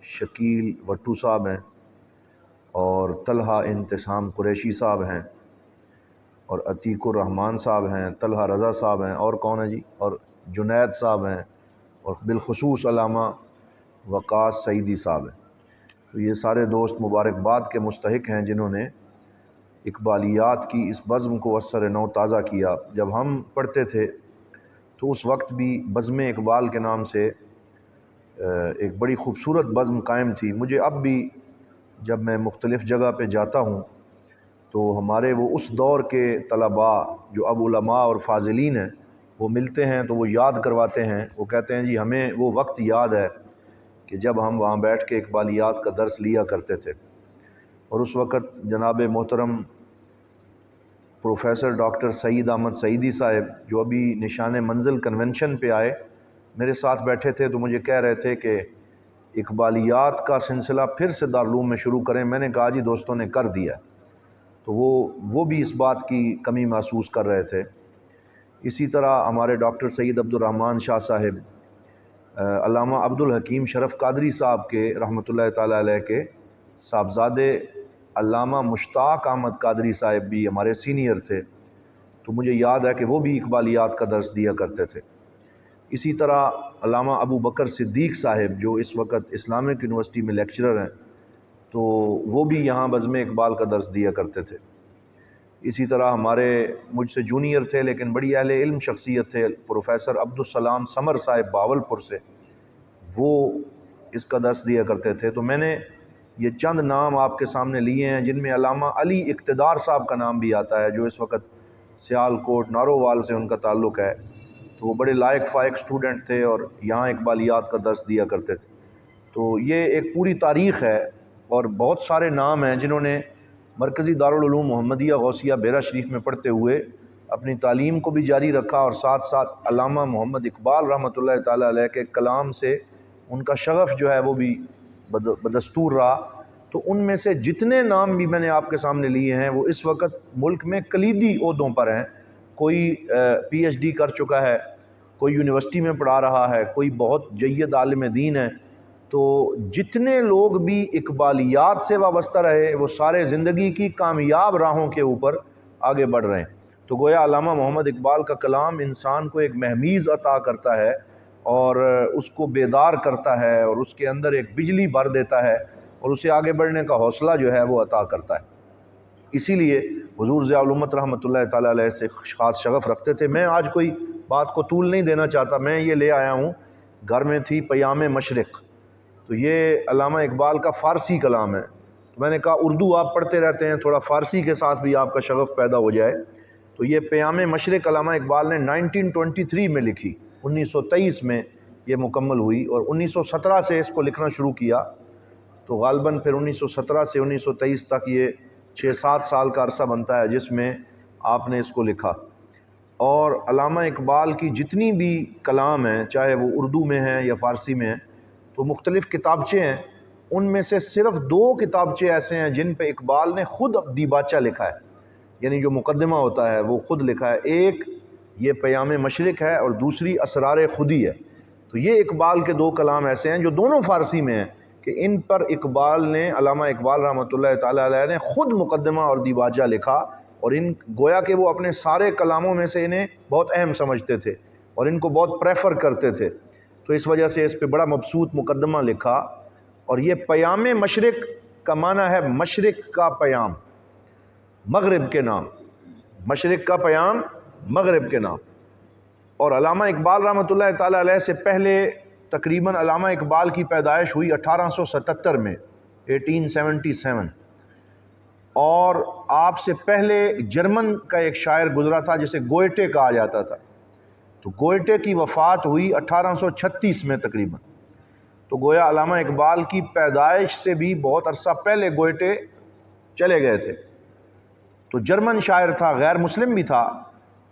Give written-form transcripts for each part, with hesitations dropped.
شکیل وٹو صاحب ہیں اور طلحہ انتسام قریشی صاحب ہیں اور عتیق الرحمان صاحب ہیں، طلحہ رضا صاحب ہیں، اور کون ہے جی، اور جنید صاحب ہیں، اور بالخصوص علامہ وقاص سعیدی صاحب ہیں۔ تو یہ سارے دوست مبارکباد کے مستحق ہیں جنہوں نے اقبالیات کی اس بزم کو اثر نو تازہ کیا۔ جب ہم پڑھتے تھے تو اس وقت بھی بزم اقبال کے نام سے ایک بڑی خوبصورت بزم قائم تھی۔ مجھے اب بھی جب میں مختلف جگہ پہ جاتا ہوں تو ہمارے وہ اس دور کے طلباء جو اب علماء اور فاضلین ہیں وہ ملتے ہیں تو وہ یاد کرواتے ہیں، وہ کہتے ہیں جی ہمیں وہ وقت یاد ہے کہ جب ہم وہاں بیٹھ کے اقبالیات کا درس لیا کرتے تھے۔ اور اس وقت جناب محترم پروفیسر ڈاکٹر سعید احمد سعیدی صاحب جو ابھی نشان منزل کنونشن پہ آئے میرے ساتھ بیٹھے تھے، تو مجھے کہہ رہے تھے کہ اقبالیات کا سلسلہ پھر سے دارالعلوم میں شروع کریں۔ میں نے کہا جی دوستوں نے کر دیا۔ تو وہ بھی اس بات کی کمی محسوس کر رہے تھے۔ اسی طرح ہمارے ڈاکٹر سید عبد الرحمن شاہ صاحب، علامہ عبدالحکیم شرف قادری صاحب کے رحمۃ اللہ تعالیٰ علیہ کے صاحبزادے علامہ مشتاق احمد قادری صاحب بھی ہمارے سینئر تھے، تو مجھے یاد ہے کہ وہ بھی اقبالیات کا درس دیا کرتے تھے۔ اسی طرح علامہ ابو بکر صدیق صاحب جو اس وقت اسلامک یونیورسٹی میں لیکچرر ہیں، تو وہ بھی یہاں بزم اقبال کا درس دیا کرتے تھے۔ اسی طرح ہمارے مجھ سے جونیئر تھے لیکن بڑی اہل علم شخصیت تھے پروفیسر عبدالسلام سمر صاحب باولپور سے، وہ اس کا درس دیا کرتے تھے۔ تو میں نے یہ چند نام آپ کے سامنے لیے ہیں جن میں علامہ علی اقتدار صاحب کا نام بھی آتا ہے جو اس وقت سیالکوٹ نارووال سے ان کا تعلق ہے۔ تو وہ بڑے لائق فائق سٹوڈنٹ تھے اور یہاں اقبالیات کا درس دیا کرتے تھے۔ تو یہ ایک پوری تاریخ ہے اور بہت سارے نام ہیں جنہوں نے مرکزی دارالعلوم محمدیہ غوثیہ بیرا شریف میں پڑھتے ہوئے اپنی تعلیم کو بھی جاری رکھا اور ساتھ ساتھ علامہ محمد اقبال رحمۃ اللہ تعالیٰ علیہ کے کلام سے ان کا شغف جو ہے وہ بھی بدستور رہا۔ تو ان میں سے جتنے نام بھی میں نے آپ کے سامنے لیے ہیں وہ اس وقت ملک میں کلیدی عہدوں پر ہیں۔ کوئی پی ایچ ڈی کر چکا ہے، کوئی یونیورسٹی میں پڑھا رہا ہے، کوئی بہت جید عالم دین ہے۔ تو جتنے لوگ بھی اقبالیات سے وابستہ رہے وہ سارے زندگی کی کامیاب راہوں کے اوپر آگے بڑھ رہے ہیں۔ تو گویا علامہ محمد اقبال کا کلام انسان کو ایک مہمیز عطا کرتا ہے اور اس کو بیدار کرتا ہے اور اس کے اندر ایک بجلی بھر دیتا ہے اور اسے آگے بڑھنے کا حوصلہ جو ہے وہ عطا کرتا ہے۔ اسی لیے حضور ضیاء الامت رحمۃ اللہ تعالیٰ علیہ سے خاص شغف رکھتے تھے۔ میں آج کوئی بات کو طول نہیں دینا چاہتا، میں یہ لے آیا ہوں، گھر میں تھی پیام مشرق، تو یہ علامہ اقبال کا فارسی کلام ہے۔ تو میں نے کہا اردو آپ پڑھتے رہتے ہیں، تھوڑا فارسی کے ساتھ بھی آپ کا شغف پیدا ہو جائے۔ تو یہ پیام مشرق علامہ اقبال نے 1923 میں لکھی، 1923 میں یہ مکمل ہوئی اور 1917 سے اس کو لکھنا شروع کیا۔ تو غالباً پھر 1917 سے 1923 تک یہ 6-7 سال کا عرصہ بنتا ہے جس میں آپ نے اس کو لکھا۔ اور علامہ اقبال کی جتنی بھی کلام ہیں چاہے وہ اردو میں ہیں یا فارسی میں ہیں، تو مختلف کتابچے ہیں، ان میں سے صرف 2 کتابچے ایسے ہیں جن پہ اقبال نے خود دیباچہ لکھا ہے، یعنی جو مقدمہ ہوتا ہے وہ خود لکھا ہے۔ ایک یہ پیام مشرق ہے اور دوسری اسرار خودی ہے۔ تو یہ اقبال کے 2 کلام ایسے ہیں جو دونوں فارسی میں ہیں کہ ان پر اقبال نے، علامہ اقبال رحمۃ اللہ تعالیٰ علیہ نے خود مقدمہ اور دیباچہ لکھا، اور ان گویا کہ وہ اپنے سارے کلاموں میں سے انہیں بہت اہم سمجھتے تھے اور ان کو بہت پریفر کرتے تھے، تو اس وجہ سے اس پہ بڑا مبسوط مقدمہ لکھا۔ اور یہ پیام مشرق کا معنی ہے مشرق کا پیام، مغرب کے نام، مشرق کا پیام مغرب کے نام۔ اور علامہ اقبال رحمۃ اللہ تعالیٰ علیہ سے پہلے تقریباً علامہ اقبال کی پیدائش ہوئی 1877 میں، 1877، اور آپ سے پہلے جرمن کا ایک شاعر گزرا تھا جسے گوئٹے کہا جاتا تھا، تو گوئٹے کی وفات ہوئی 1836 میں تقریباً۔ تو گویا علامہ اقبال کی پیدائش سے بھی بہت عرصہ پہلے گوئٹے چلے گئے تھے۔ تو جرمن شاعر تھا، غیر مسلم بھی تھا،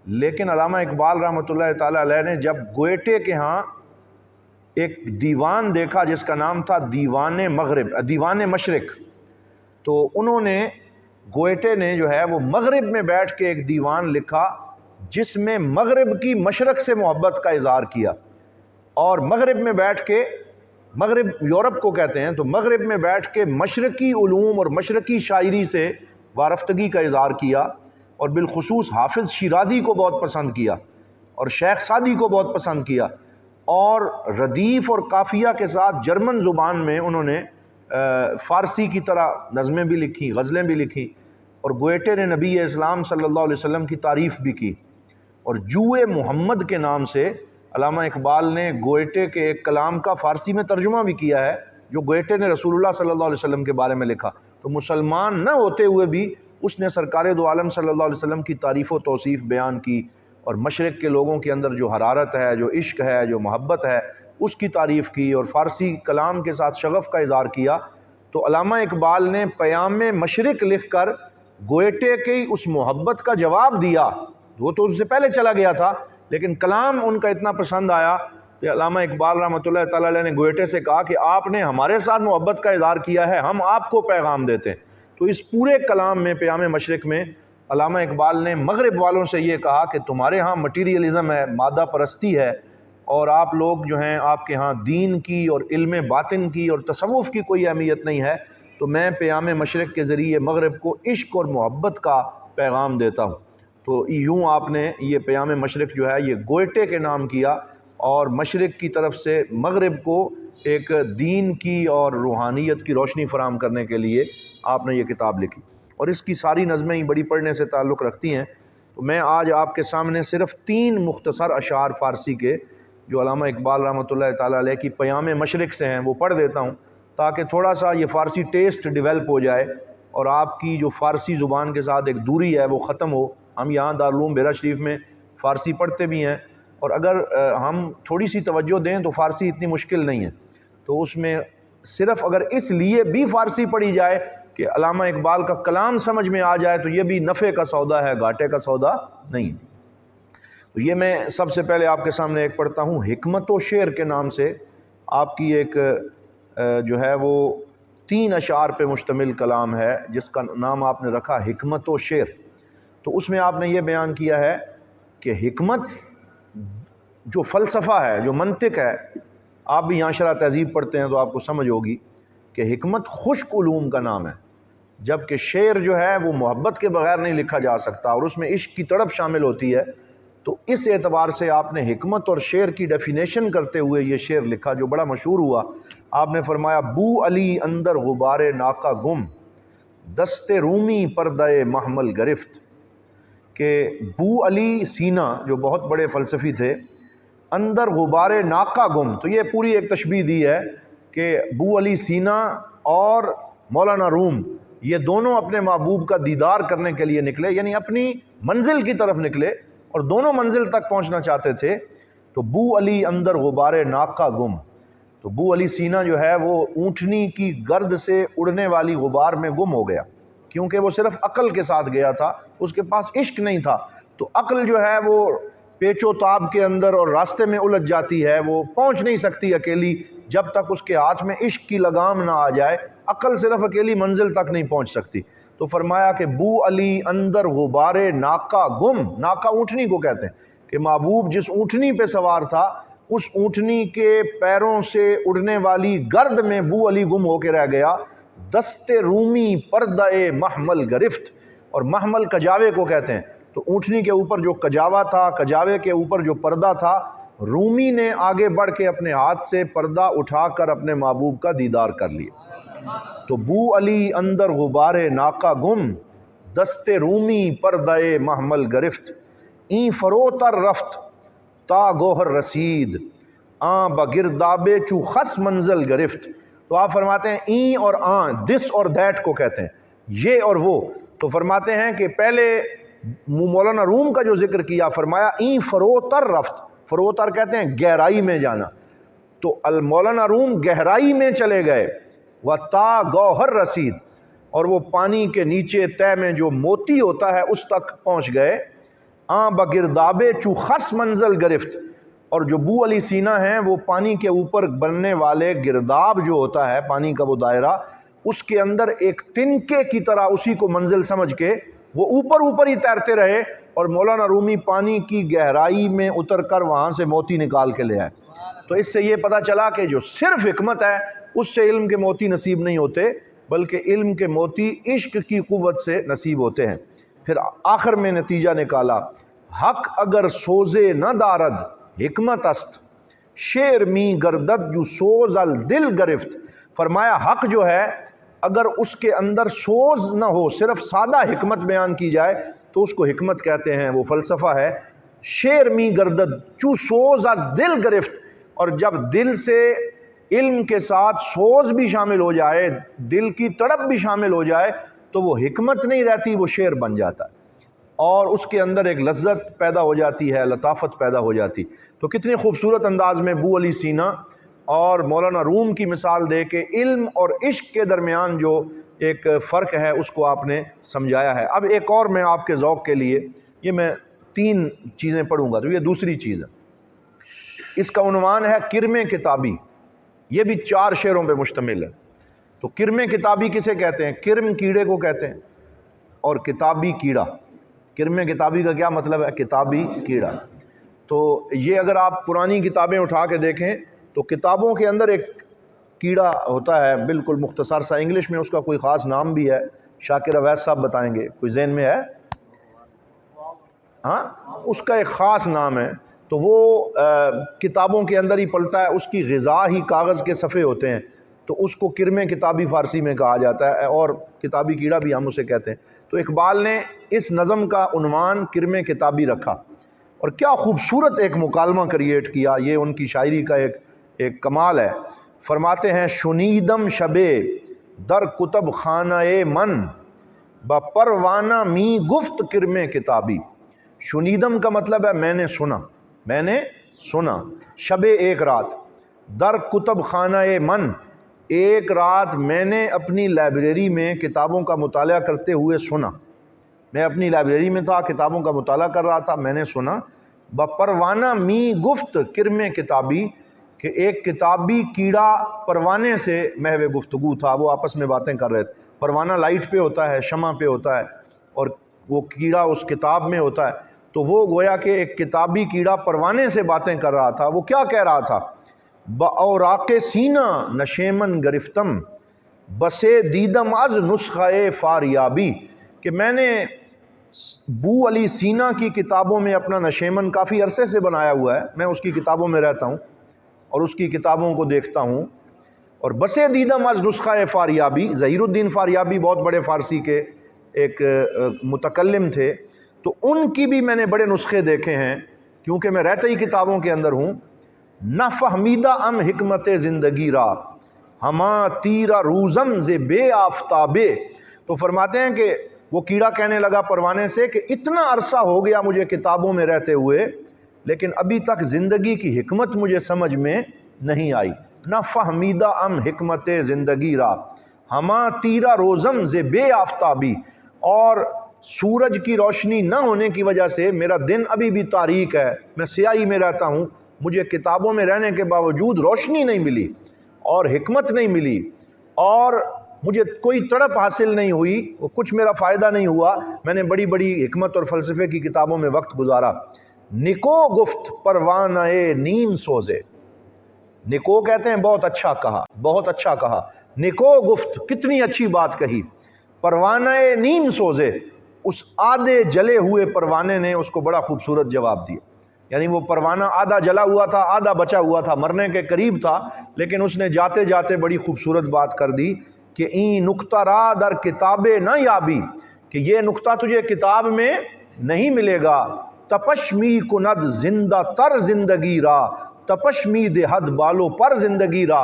لیکن علامہ اقبال رحمۃ اللہ تعالیٰ علیہ نے جب گوئٹے کے ہاں ایک دیوان دیکھا جس کا نام تھا دیوان مشرق، تو انہوں نے، گوئٹے نے جو ہے وہ مغرب میں بیٹھ کے ایک دیوان لکھا جس میں مغرب کی مشرق سے محبت کا اظہار کیا، اور مغرب میں بیٹھ کے مغرب یورپ کو کہتے ہیں، تو مغرب میں بیٹھ کے مشرقی علوم اور مشرقی شاعری سے وارفتگی کا اظہار کیا، اور بالخصوص حافظ شیرازی کو بہت پسند کیا اور شیخ سعدی کو بہت پسند کیا، اور ردیف اور قافیہ کے ساتھ جرمن زبان میں انہوں نے فارسی کی طرح نظمیں بھی لکھی، غزلیں بھی لکھی، اور گوئٹے نے نبی اسلام صلی اللہ علیہ وسلم کی تعریف بھی کی، اور جوئے محمد کے نام سے علامہ اقبال نے گوئٹے کے ایک کلام کا فارسی میں ترجمہ بھی کیا ہے جو گوئٹے نے رسول اللہ صلی اللہ علیہ وسلم کے بارے میں لکھا۔ تو مسلمان نہ ہوتے ہوئے بھی اس نے سرکار دو عالم صلی اللہ علیہ وسلم کی تعریف و توصیف بیان کی، اور مشرق کے لوگوں کے اندر جو حرارت ہے، جو عشق ہے، جو محبت ہے، اس کی تعریف کی، اور فارسی کلام کے ساتھ شغف کا اظہار کیا۔ تو علامہ اقبال نے پیام مشرق لکھ کر گوئٹے کی اس محبت کا جواب دیا، وہ تو اس سے پہلے چلا گیا تھا، لیکن کلام ان کا اتنا پسند آیا کہ علامہ اقبال رحمۃ اللہ تعالی علیہ نے گوئٹے سے کہا کہ آپ نے ہمارے ساتھ محبت کا اظہار کیا ہے، ہم آپ کو پیغام دیتے ہیں۔ تو اس پورے کلام میں، پیام مشرق میں، علامہ اقبال نے مغرب والوں سے یہ کہا کہ تمہارے ہاں مٹیریلزم ہے، مادہ پرستی ہے، اور آپ لوگ جو ہیں آپ کے ہاں دین کی اور علم باطن کی اور تصوف کی کوئی اہمیت نہیں ہے، تو میں پیام مشرق کے ذریعے مغرب کو عشق اور محبت کا پیغام دیتا ہوں۔ تو یوں آپ نے یہ پیام مشرق جو ہے یہ گوئٹے کے نام کیا، اور مشرق کی طرف سے مغرب کو ایک دین کی اور روحانیت کی روشنی فراہم کرنے کے لیے آپ نے یہ کتاب لکھی، اور اس کی ساری نظمیں ہی بڑی پڑھنے سے تعلق رکھتی ہیں۔ تو میں آج آپ کے سامنے صرف 3 مختصر اشعار فارسی کے جو علامہ اقبال رحمۃ اللہ تعالیٰ علیہ کی پیام مشرق سے ہیں وہ پڑھ دیتا ہوں، تاکہ تھوڑا سا یہ فارسی ٹیسٹ ڈیولپ ہو جائے، اور آپ کی جو فارسی زبان کے ساتھ ایک دوری ہے وہ ختم ہو۔ ہم یہاں دارالعلوم بیرا شریف میں فارسی پڑھتے بھی ہیں، اور اگر ہم تھوڑی سی توجہ دیں تو فارسی اتنی مشکل نہیں ہے، تو اس میں صرف اگر اس لیے بھی فارسی پڑھی جائے کہ علامہ اقبال کا کلام سمجھ میں آ جائے تو یہ بھی نفع کا سودا ہے، گھاٹے کا سودا نہیں۔ تو یہ میں سب سے پہلے آپ کے سامنے ایک پڑھتا ہوں، حکمت و شعر کے نام سے آپ کی ایک جو ہے وہ 3 اشعار پہ مشتمل کلام ہے، جس کا نام آپ نے رکھا حکمت و شعر۔ تو اس میں آپ نے یہ بیان کیا ہے کہ حکمت جو فلسفہ ہے، جو منطق ہے، آپ بھی یہاں شرح تہذیب پڑھتے ہیں تو آپ کو سمجھ ہوگی کہ حکمت خشک علوم کا نام ہے، جبکہ شعر جو ہے وہ محبت کے بغیر نہیں لکھا جا سکتا، اور اس میں عشق کی تڑپ شامل ہوتی ہے۔ تو اس اعتبار سے آپ نے حکمت اور شعر کی ڈیفینیشن کرتے ہوئے یہ شعر لکھا جو بڑا مشہور ہوا۔ آپ نے فرمایا، بو علی اندر غبار ناقہ گم، دست رومی پردہ محمل گرفت، کہ بو علی سینا جو بہت بڑے فلسفی تھے، اندر غبار ناقہ گم، تو یہ پوری ایک تشبیہ دی ہے کہ بو علی سینا اور مولانا روم یہ دونوں اپنے محبوب کا دیدار کرنے کے لیے نکلے، یعنی اپنی منزل کی طرف نکلے، اور دونوں منزل تک پہنچنا چاہتے تھے۔ تو بو علی اندر غبار ناقہ گم، تو بو علی سینا جو ہے وہ اونٹنی کی گرد سے اڑنے والی غبار میں گم ہو گیا، کیونکہ وہ صرف عقل کے ساتھ گیا تھا، اس کے پاس عشق نہیں تھا۔ تو عقل جو ہے وہ پیچ و تاب کے اندر اور راستے میں الجھ جاتی ہے، وہ پہنچ نہیں سکتی اکیلی جب تک اس کے ہاتھ میں عشق کی لگام نہ آ جائے، عقل صرف اکیلی منزل تک نہیں پہنچ سکتی۔ تو فرمایا کہ بو علی اندر غبار ناقہ گم، ناقہ اونٹنی کو کہتے ہیں، کہ محبوب جس اونٹنی پہ سوار تھا اس اونٹنی کے پیروں سے اڑنے والی گرد میں بو علی گم ہو کے رہ گیا۔ دست رومی پردہ محمل گرفت، اور محمل کجاوے کو کہتے ہیں، تو اونٹنی کے اوپر جو کجاوا تھا، کجاوے کے اوپر جو پردہ تھا، رومی نے آگے بڑھ کے اپنے ہاتھ سے پردہ اٹھا کر اپنے محبوب کا دیدار کر لیا۔ تو بو علی اندر غبار ناقہ گم، دست رومی پردہ محمل گرفت، این فروتر رفت تا گوہر رسید، آں بگرداب چو خس منزل گرفت۔ تو آپ فرماتے ہیں این اور آں، دس اور دیٹ کو کہتے ہیں، یہ اور وہ۔ تو فرماتے ہیں کہ پہلے مولانا روم کا جو ذکر کیا، فرمایا این فروتر رفت، فروتر کہتے ہیں گہرائی میں جانا، تو مولانا روم گہرائی میں چلے گئے، و تا گوہر رسید، اور وہ پانی کے نیچے تہ میں جو موتی ہوتا ہے اس تک پہنچ گئے۔ آں بگرداب چو خس منزل گرفت، اور جو بو علی سینا ہیں وہ پانی کے اوپر بننے والے گرداب جو ہوتا ہے، پانی کا وہ دائرہ، اس کے اندر ایک تنکے کی طرح اسی کو منزل سمجھ کے وہ اوپر ہی تیرتے رہے، اور مولانا رومی پانی کی گہرائی میں اتر کر وہاں سے موتی نکال کے لے آئے۔ تو اس سے یہ پتہ چلا کہ جو صرف حکمت ہے اس سے علم کے موتی نصیب نہیں ہوتے، بلکہ علم کے موتی عشق کی قوت سے نصیب ہوتے ہیں۔ پھر آخر میں نتیجہ نکالا، حق اگر سوزے نہ دارد حکمت است، شعر می گردد جو سوز الدل گرفت۔ فرمایا حق جو ہے اگر اس کے اندر سوز نہ ہو، صرف سادہ حکمت بیان کی جائے تو اس کو حکمت کہتے ہیں، وہ فلسفہ ہے۔ شعر می گردد چو سوز از دل گرفت، اور جب دل سے علم کے ساتھ سوز بھی شامل ہو جائے، دل کی تڑپ بھی شامل ہو جائے تو وہ حکمت نہیں رہتی، وہ شعر بن جاتا ہے، اور اس کے اندر ایک لذت پیدا ہو جاتی ہے، لطافت پیدا ہو جاتی۔ تو کتنی خوبصورت انداز میں ابو علی سینا اور مولانا روم کی مثال دے کے علم اور عشق کے درمیان جو ایک فرق ہے اس کو آپ نے سمجھایا ہے۔ اب ایک اور میں آپ کے ذوق کے لیے، یہ میں 3 چیزیں پڑھوں گا، تو یہ دوسری چیز ہے۔ اس کا عنوان ہے کرم کتابی، یہ بھی 4 شعروں پہ مشتمل ہے۔ تو کرم کتابی کسے کہتے ہیں؟ کرم کیڑے کو کہتے ہیں، اور کتابی کیڑا۔ کرم کتابی کا کیا مطلب ہے؟ کتابی کیڑا۔ تو یہ اگر آپ پرانی کتابیں اٹھا کے دیکھیں تو کتابوں کے اندر ایک کیڑا ہوتا ہے، بالکل مختصر سا، انگلش میں اس کا کوئی خاص نام بھی ہے، شاکر اویس صاحب بتائیں گے، کوئی ذہن میں ہے؟ ہاں، اس کا ایک خاص نام ہے۔ تو وہ کتابوں کے اندر ہی پلتا ہے، اس کی غذا ہی کاغذ کے صفحے ہوتے ہیں، تو اس کو کرم کتابی فارسی میں کہا جاتا ہے، اور کتابی کیڑا بھی ہم اسے کہتے ہیں۔ تو اقبال نے اس نظم کا عنوان کرم کتابی رکھا، اور کیا خوبصورت ایک مکالمہ کریٹ کیا، یہ ان کی شاعری کا ایک کمال ہے۔ فرماتے ہیں، شنیدم شبے در کتب خانہ من با پروانہ می گفت کرم کتابی۔ شنیدم کا مطلب ہے میں نے سنا، میں نے سنا، شب ایک رات، در کتب خانہ من، ایک رات میں نے اپنی لائبریری میں کتابوں کا مطالعہ کرتے ہوئے سنا، میں اپنی لائبریری میں تھا، کتابوں کا مطالعہ کر رہا تھا، میں نے سنا، بپروانہ می گفت کرم کتابی، کہ ایک کتابی کیڑا پروانے سے محو گفتگو تھا، وہ آپس میں باتیں کر رہے تھے۔ پروانہ لائٹ پہ ہوتا ہے، شمع پہ ہوتا ہے، اور وہ کیڑا اس کتاب میں ہوتا ہے، تو وہ گویا کہ ایک کتابی کیڑا پروانے سے باتیں کر رہا تھا۔ وہ کیا کہہ رہا تھا؟ بَاوراقِ سینہ نشیمن گرفتم بسے دیدم از نسخہ فاریابی، کہ میں نے بو علی سینا کی کتابوں میں اپنا نشیمن کافی عرصے سے بنایا ہوا ہے، میں اس کی کتابوں میں رہتا ہوں اور اس کی کتابوں کو دیکھتا ہوں، اور بسے دیدم از نسخہ فاریابی، ظہیر الدین فاریابی بہت بڑے فارسی کے ایک متکلم تھے، تو ان کی بھی میں نے بڑے نسخے دیکھے ہیں، کیونکہ میں رہتا ہی کتابوں کے اندر ہوں۔ نہ فہمیدہ ام حکمت زندگی را ہما تیرا روزم ز بے آفتابے۔ تو فرماتے ہیں کہ وہ کیڑا کہنے لگا پروانے سے کہ اتنا عرصہ ہو گیا مجھے کتابوں میں رہتے ہوئے، لیکن ابھی تک زندگی کی حکمت مجھے سمجھ میں نہیں آئی۔ نہ فہمیدہ ام حکمت زندگی را ہما تیرا روزم ز بے آفتابی، اور سورج کی روشنی نہ ہونے کی وجہ سے میرا دن ابھی بھی تاریک ہے، میں سیاہی میں رہتا ہوں، مجھے کتابوں میں رہنے کے باوجود روشنی نہیں ملی اور حکمت نہیں ملی، اور مجھے کوئی تڑپ حاصل نہیں ہوئی، وہ کچھ میرا فائدہ نہیں ہوا، میں نے بڑی بڑی حکمت اور فلسفے کی کتابوں میں وقت گزارا۔ نکو گفت پروانہ نیم سوزے، نکو کہتے ہیں بہت اچھا کہا، بہت اچھا کہا، نکو گفت کتنی اچھی بات کہی، پروانہ نیم سوزے، اس آدھے جلے ہوئے پروانے نے اس کو بڑا خوبصورت جواب دیا۔ یعنی وہ پروانہ آدھا جلا ہوا تھا، آدھا بچا ہوا تھا، مرنے کے قریب تھا، لیکن اس نے جاتے جاتے بڑی خوبصورت بات کر دی کہ این نقطہ را در کتاب نہ یابی، کہ یہ نقطہ تجھے کتاب میں نہیں ملے گا۔ تپش می کند زندہ تر زندگی را، تپش می دہد بالو پر زندگی را،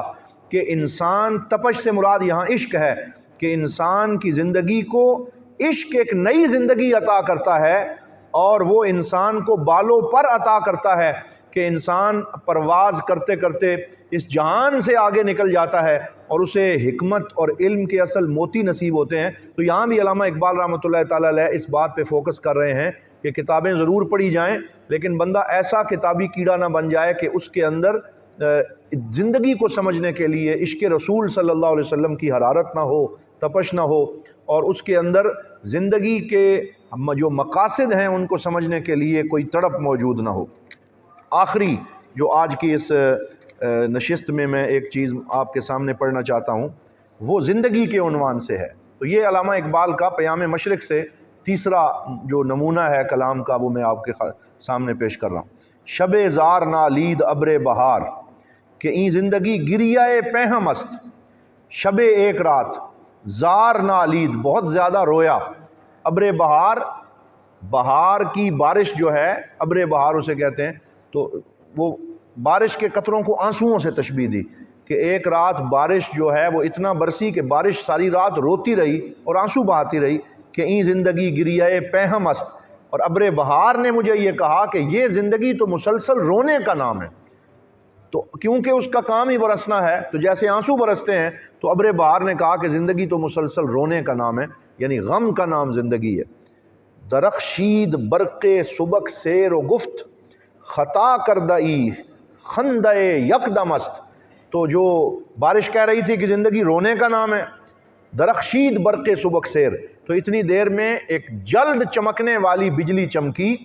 کہ انسان، تپش سے مراد یہاں عشق ہے، کہ انسان کی زندگی کو عشق ایک نئی زندگی عطا کرتا ہے، اور وہ انسان کو بالوں پر عطا کرتا ہے کہ انسان پرواز کرتے کرتے اس جہان سے آگے نکل جاتا ہے اور اسے حکمت اور علم کے اصل موتی نصیب ہوتے ہیں۔ تو یہاں بھی علامہ اقبال رحمۃ اللہ تعالیٰ علیہ اس بات پہ فوکس کر رہے ہیں کہ کتابیں ضرور پڑھی جائیں، لیکن بندہ ایسا کتابی کیڑا نہ بن جائے کہ اس کے اندر زندگی کو سمجھنے کے لیے عشق رسول صلی اللہ علیہ وسلم کی حرارت نہ ہو، تپش نہ ہو، اور اس کے اندر زندگی کے جو مقاصد ہیں ان کو سمجھنے کے لیے کوئی تڑپ موجود نہ ہو۔ آخری جو آج کی اس نشست میں میں ایک چیز آپ کے سامنے پڑھنا چاہتا ہوں، وہ زندگی کے عنوان سے ہے۔ تو یہ علامہ اقبال کا پیام مشرق سے تیسرا جو نمونہ ہے کلام کا، وہ میں آپ کے سامنے پیش کر رہا ہوں۔ شب زار نالید ابر بہار کہ این زندگی گریہ پہم است، شب ایک رات زار نالید بہت زیادہ رویا، ابر بہار بہار کی بارش جو ہے، ابر بہار اسے کہتے ہیں، تو وہ بارش کے قطروں کو آنسوؤں سے تشبیہ دی کہ ایک رات بارش جو ہے وہ اتنا برسی کہ بارش ساری رات روتی رہی اور آنسو بہاتی رہی کہ این زندگی گریہ پہم است، اور ابر بہار نے مجھے یہ کہا کہ یہ زندگی تو مسلسل رونے کا نام ہے۔ تو کیونکہ اس کا کام ہی برسنا ہے، تو جیسے آنسو برستے ہیں، تو ابر بہار نے کہا کہ زندگی تو مسلسل رونے کا نام ہے، یعنی غم کا نام زندگی ہے۔ درخشید برق سبک سیر و گفت خطا کردئی خندہ یکدم است، تو جو بارش کہہ رہی تھی کہ زندگی رونے کا نام ہے، درخشید برق سبک سیر، تو اتنی دیر میں ایک جلد چمکنے والی بجلی چمکی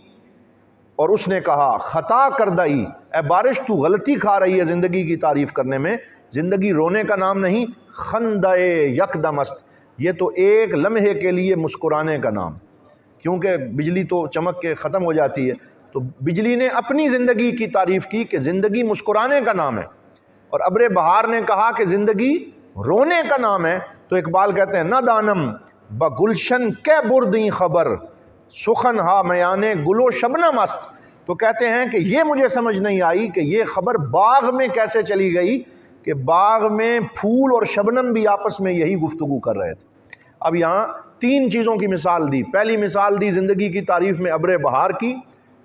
اور اس نے کہا خطا کردئی، اے بارش تو غلطی کھا رہی ہے زندگی کی تعریف کرنے میں، زندگی رونے کا نام نہیں، خندہ یکدم است، یہ تو ایک لمحے کے لیے مسکرانے کا نام، کیونکہ بجلی تو چمک کے ختم ہو جاتی ہے، تو بجلی نے اپنی زندگی کی تعریف کی کہ زندگی مسکرانے کا نام ہے، اور ابر بہار نے کہا کہ زندگی رونے کا نام ہے۔ تو اقبال کہتے ہیں نہ دانم بگلشن کے بردیں خبر سخن ہا میانے گل و شبنم است، تو کہتے ہیں کہ یہ مجھے سمجھ نہیں آئی کہ یہ خبر باغ میں کیسے چلی گئی کہ باغ میں پھول اور شبنم بھی آپس میں یہی گفتگو کر رہے تھے۔ اب یہاں تین چیزوں کی مثال دی۔ پہلی مثال دی زندگی کی تعریف میں ابر بہار کی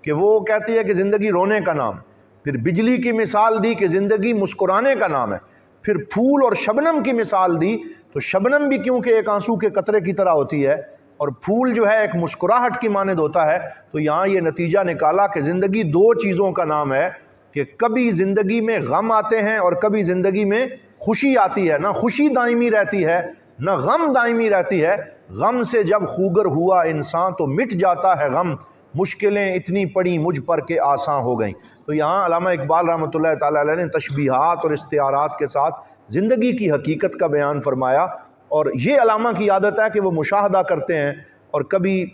کہ وہ کہتی ہے کہ زندگی رونے کا نام، پھر بجلی کی مثال دی کہ زندگی مسکرانے کا نام ہے، پھر پھول اور شبنم کی مثال دی، تو شبنم بھی کیونکہ ایک آنسو کے قطرے کی طرح ہوتی ہے اور پھول جو ہے ایک مسکراہٹ کی مانند ہوتا ہے، تو یہاں یہ نتیجہ نکالا کہ زندگی دو چیزوں کا نام ہے کہ کبھی زندگی میں غم آتے ہیں اور کبھی زندگی میں خوشی آتی ہے، نہ خوشی دائمی رہتی ہے نہ غم دائمی رہتی ہے، غم سے جب خوگر ہوا انسان تو مٹ جاتا ہے غم، مشکلیں اتنی پڑی مجھ پر کہ آسان ہو گئیں۔ تو یہاں علامہ اقبال رحمۃ اللہ تعالی علیہ نے تشبیہات اور استعارات کے ساتھ زندگی کی حقیقت کا بیان فرمایا، اور یہ علامہ کی عادت ہے کہ وہ مشاہدہ کرتے ہیں، اور کبھی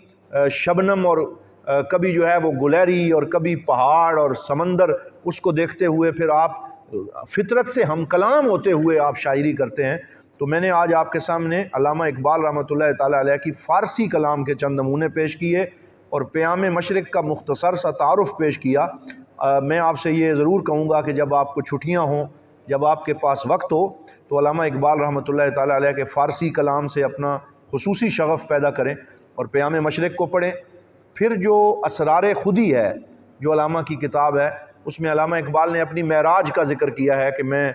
شبنم اور کبھی جو ہے وہ گلیری اور کبھی پہاڑ اور سمندر، اس کو دیکھتے ہوئے پھر آپ فطرت سے ہم کلام ہوتے ہوئے آپ شاعری کرتے ہیں۔ تو میں نے آج آپ کے سامنے علامہ اقبال رحمۃ اللہ تعالی علیہ کی فارسی کلام کے چند نمونے پیش کیے اور پیام مشرق کا مختصر سا تعارف پیش کیا۔ میں آپ سے یہ ضرور کہوں گا کہ جب آپ کو چھٹیاں ہوں، جب آپ کے پاس وقت ہو، تو علامہ اقبال رحمۃ اللہ تعالی علیہ کے فارسی کلام سے اپنا خصوصی شغف پیدا کریں اور پیام مشرق کو پڑھیں۔ پھر جو اسرار خودی ہے، جو علامہ کی کتاب ہے، اس میں علامہ اقبال نے اپنی معراج کا ذکر کیا ہے کہ میں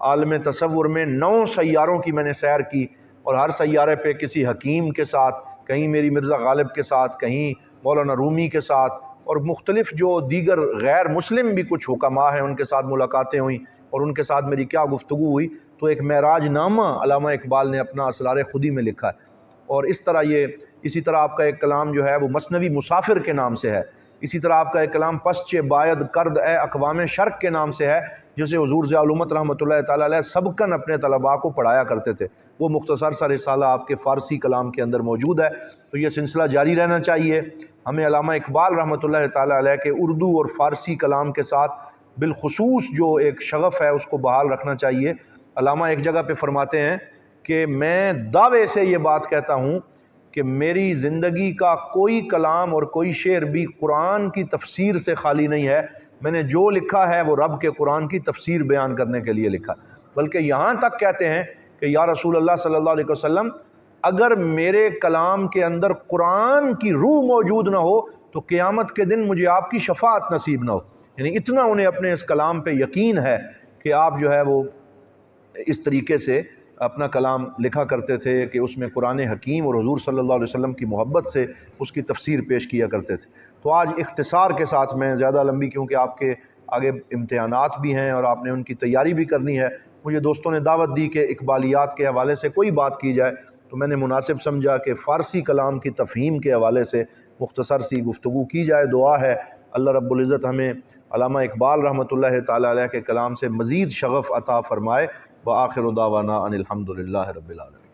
عالم تصور میں 9 سیاروں کی میں نے سیر کی، اور ہر سیارے پہ کسی حکیم کے ساتھ، کہیں میری مرزا غالب کے ساتھ، کہیں مولانا رومی کے ساتھ، اور مختلف جو دیگر غیر مسلم بھی کچھ حکماء ہیں ان کے ساتھ ملاقاتیں ہوئیں اور ان کے ساتھ میری کیا گفتگو ہوئی۔ تو ایک معراج نامہ علامہ اقبال نے اپنا اسرار خودی میں لکھا ہے، اور اس طرح اسی طرح آپ کا ایک کلام جو ہے وہ مثنوی مسافر کے نام سے ہے، اسی طرح آپ کا ایک کلام پسچے باید کرد اے اقوام شرق کے نام سے ہے، جسے حضور ضیاء الامت رحمۃ اللہ تعالی علیہ سبقاً اپنے طلباء کو پڑھایا کرتے تھے۔ وہ مختصر سا رسالہ آپ کے فارسی کلام کے اندر موجود ہے۔ تو یہ سلسلہ جاری رہنا چاہیے، ہمیں علامہ اقبال رحمۃ اللہ تعالی علیہ کے اردو اور فارسی کلام کے ساتھ بالخصوص جو ایک شغف ہے اس کو بحال رکھنا چاہیے۔ علامہ ایک جگہ پہ فرماتے ہیں کہ میں دعوے سے یہ بات کہتا ہوں کہ میری زندگی کا کوئی کلام اور کوئی شعر بھی قرآن کی تفسیر سے خالی نہیں ہے، میں نے جو لکھا ہے وہ رب کے قرآن کی تفسیر بیان کرنے کے لیے لکھا، بلکہ یہاں تک کہتے ہیں کہ یا رسول اللہ صلی اللہ علیہ وسلم، اگر میرے کلام کے اندر قرآن کی روح موجود نہ ہو تو قیامت کے دن مجھے آپ کی شفاعت نصیب نہ ہو۔ یعنی اتنا انہیں اپنے اس کلام پہ یقین ہے کہ آپ جو ہے وہ اس طریقے سے اپنا کلام لکھا کرتے تھے کہ اس میں قرآن حکیم اور حضور صلی اللہ علیہ وسلم کی محبت سے اس کی تفسیر پیش کیا کرتے تھے۔ تو آج اختصار کے ساتھ، میں زیادہ لمبی کیونکہ آپ کے آگے امتحانات بھی ہیں اور آپ نے ان کی تیاری بھی کرنی ہے، مجھے دوستوں نے دعوت دی کہ اقبالیات کے حوالے سے کوئی بات کی جائے، تو میں نے مناسب سمجھا کہ فارسی کلام کی تفہیم کے حوالے سے مختصر سی گفتگو کی جائے۔ دعا ہے اللہ رب العزت ہمیں علامہ اقبال رحمۃ اللہ تعالیٰ علیہ کے کلام سے مزید شغف عطا فرمائے۔ وآخر دعوانا ان الحمد للہ رب العالمین۔